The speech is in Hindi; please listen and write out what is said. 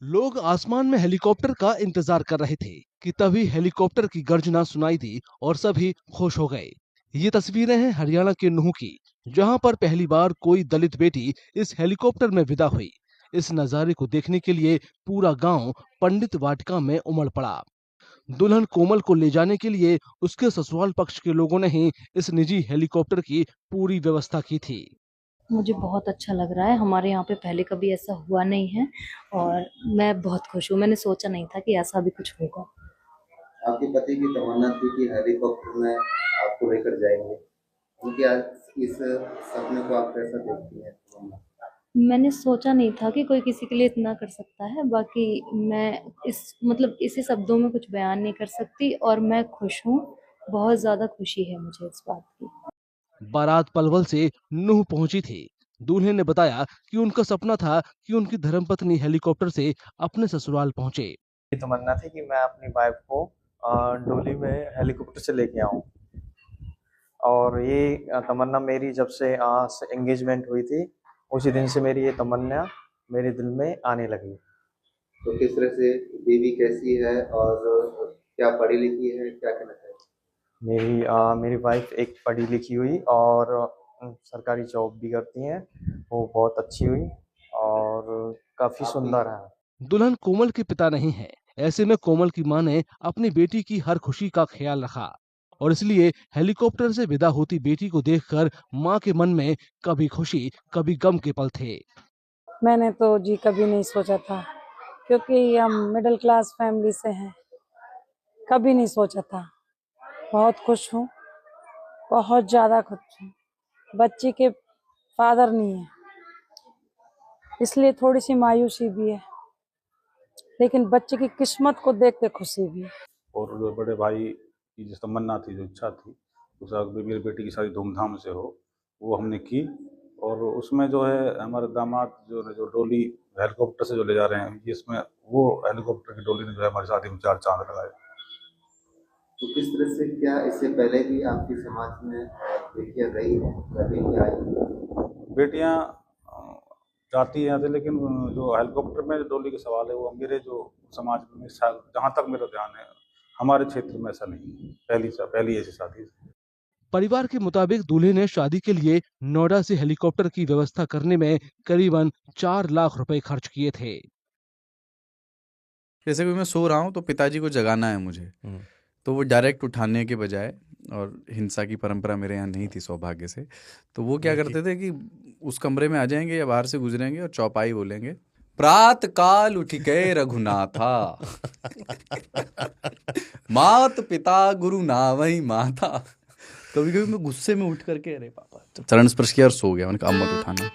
लोग आसमान में हेलीकॉप्टर का इंतजार कर रहे थे कि तभी हेलीकॉप्टर की गर्जना सुनाई दी और सभी खुश हो गए। ये तस्वीरें हैं हरियाणा के नूह की, जहां पर पहली बार कोई दलित बेटी इस हेलीकॉप्टर में विदा हुई। इस नजारे को देखने के लिए पूरा गांव पंडित वाटिका में उमड़ पड़ा। दुल्हन कोमल को ले जाने के लिए उसके ससुराल पक्ष के लोगों ने ही इस निजी हेलीकॉप्टर की पूरी व्यवस्था की थी। मुझे बहुत अच्छा लग रहा है। हमारे यहाँ पे पहले कभी ऐसा हुआ नहीं है और मैं बहुत खुश हूँ। मैंने सोचा नहीं था कि ऐसा भी कुछ होगा। आपके पति की तमन्ना थी कि हेलीकॉप्टर में आपको लेकर जाएंगे। उनके आज इस सपने को आप कैसा देखती हैं तमन्ना? मैंने सोचा नहीं था कि कोई किसी के लिए इतना कर सकता है। बाकी मैं इसी शब्दों में कुछ बयान नहीं कर सकती और मैं खुश हूँ। बहुत ज़्यादा खुशी है मुझे इस बात की। बारात पलवल से नूह पहुंची थी। दूल्हे ने बताया कि उनका सपना था कि उनकी धर्मपत्नी हेलीकॉप्टर से अपने ससुराल पहुंचे। ये तमन्ना थी कि मैं अपनी वाइफ को डोली में हेलीकॉप्टर से लेके आऊं। और ये तमन्ना मेरी जब से एंगेजमेंट हुई थी, उसी दिन से मेरी ये तमन्ना मेरे दिल में आने लगी। तो किस तरह से बीवी कैसी है और क्या पढ़ी लिखी है, क्या कहना चाहिए? मेरी वाइफ एक पढ़ी लिखी हुई और सरकारी जॉब भी करती हैं। वो बहुत अच्छी हुई और काफी सुंदर है। दुल्हन कोमल के पिता नहीं है। ऐसे में कोमल की मां ने अपनी बेटी की हर खुशी का ख्याल रखा और इसलिए हेलीकॉप्टर से विदा होती बेटी को देखकर मां के मन में कभी खुशी कभी गम के पल थे। मैंने तो जी कभी नहीं सोचा था, क्योंकि हम मिडिल क्लास फैमिली से हैं। कभी नहीं सोचा था। बहुत खुश हूँ, बहुत ज़्यादा खुश हूँ। बच्ची के फादर नहीं है, इसलिए थोड़ी सी मायूसी भी है, लेकिन बच्चे की किस्मत को देख के खुशी भी है। और जो बड़े भाई की जो तमन्ना थी, जो इच्छा थी, उस मेरी बेटी की शादी धूमधाम से हो, वो हमने की। और उसमें जो है हमारे दामाद जो डोली हेलीकॉप्टर से जो ले जा रहे हैं, इसमें वो हेलीकॉप्टर की डोली ने जो है हमारी शादी में 4 चांद लगाए। तो किस तरह से, क्या इससे पहले भी आपके समाज में बेटियां रही हैं या बेटियां आई? बेटियां जाती हैं, लेकिन जो हेलीकॉप्टर में जो डोली का सवाल है, वो मेरे जो समाज में जहाँ तक मेरा ध्यान है, हमारे क्षेत्र में ऐसा नहीं है। पहली ऐसी शादी। परिवार के मुताबिक दूल्हे ने शादी के लिए नोएडा से हेलीकॉप्टर की व्यवस्था करने में करीबन 4 लाख रुपए खर्च किए थे। जैसे कि मैं सो रहा हूँ तो पिताजी को जगाना है मुझे, तो वो डायरेक्ट उठाने के बजाय, और हिंसा की परंपरा मेरे यहाँ नहीं थी सौभाग्य से, तो वो क्या करते थे कि उस कमरे में आ जाएंगे या बाहर से गुजरेंगे और चौपाई बोलेंगे, प्रात काल उठ के रघुनाथा मात पिता गुरु नावई माता। कभी कभी मैं गुस्से में उठ करके, अरे पापा, चरण स्पर्श किया और सो गया। मैंने कहा अब मत उठाना।